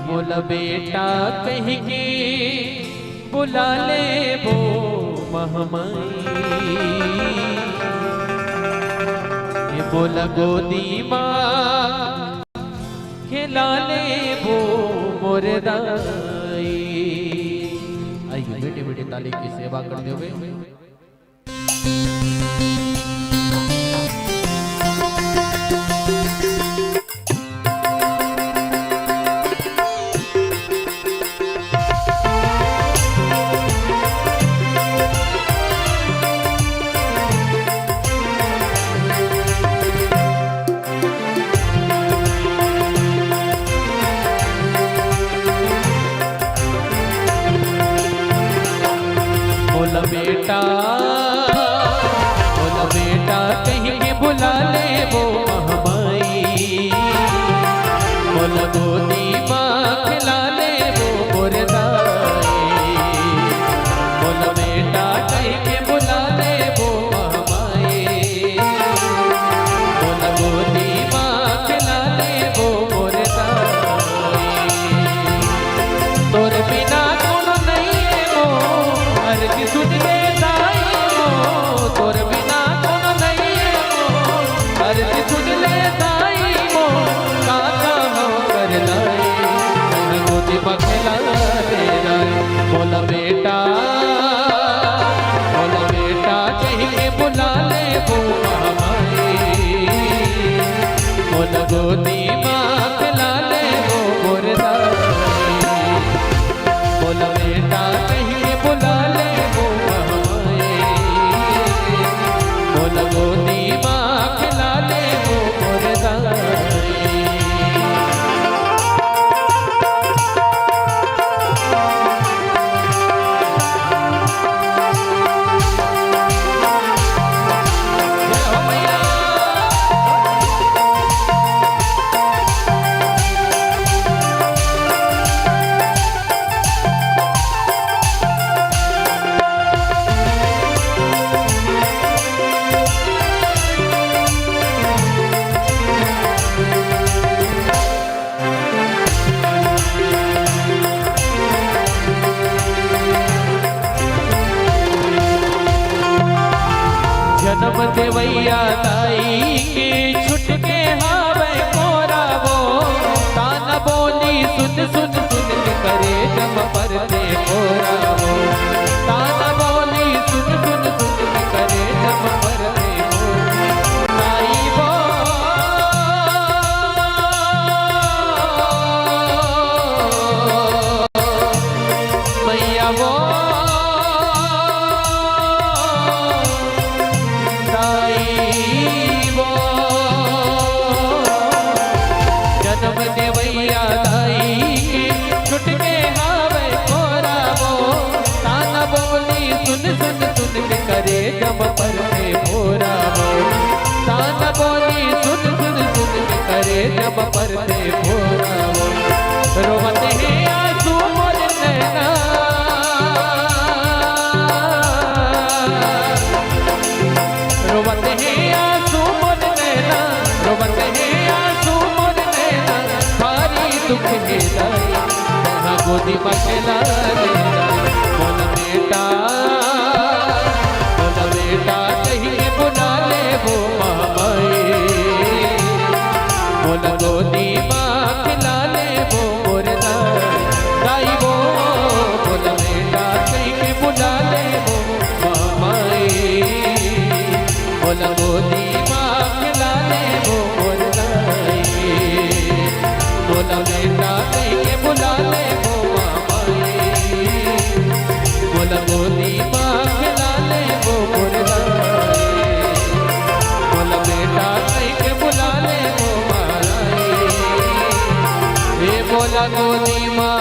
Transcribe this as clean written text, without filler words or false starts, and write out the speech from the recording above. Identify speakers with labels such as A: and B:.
A: बोला बेटा कह के बुला ले वो महमाई, ये बोला गोदी माँ खिला ले वो मुर्दाई। आइए बेटे बेटे ताली की सेवा करते हुए बोला बेटा कहीं के बुला ले वो महमाई, बोला गोदी माँ खिला ले वो मुर्दाई। बोला बेटा कहीं के बुला ले वो महमाई, बोला गोदी माँ खिला ले वो मुर्दाई। तोर बिना कौन नहीं है वो अर्ज सुन ले बोला बेटा कहीं के बुला ले वो महमाई, बोला गोदी माँ खिला ले वो मुर्दाई। बोला बेटा कहीं के बुला ले वो महमाई, बोला गोदी माँ खिला ले वो मुर्दाई। जन्म देवैया दाई के छुट के हावे मोरा वो, ताना बोली सुन सुन सुन के करे जब परते मोरा वो, ताना बोली सुन सुन सुन के करे जब परते दाई वो। मैया वो देवैया दाई के छुट के हावे मोरा वो, ताना बोली सुन सुन सुन के करे जब परते मोरा वो, ताना बोली सुन सुन सुन के करे जब परते मोरा वो। रोवते हैं आंसू मोर नैना, रोवते हैं आंसू मोर नैना, रोवते हैं आंसू मोर नैना, दुख के दाई जहाँ गोदी माँ खिला ले। बोला बेटा कहीं बुला ले वो महमाई, बोला गोदी माँ खिला ले वो मुर्दाई वो। बोला बेटा कहीं बुला ले वो महमाई, बोला गोदी माँ खिला ले वो मुर्दाई। बोला बेटा कहीं के बुला ले वो महमाई, बोला गोदी माँ खिला ले वो मुर्दाई। बोला बेटा कहीं के बुला ले वो महमाई, ये बोला गोदी माँ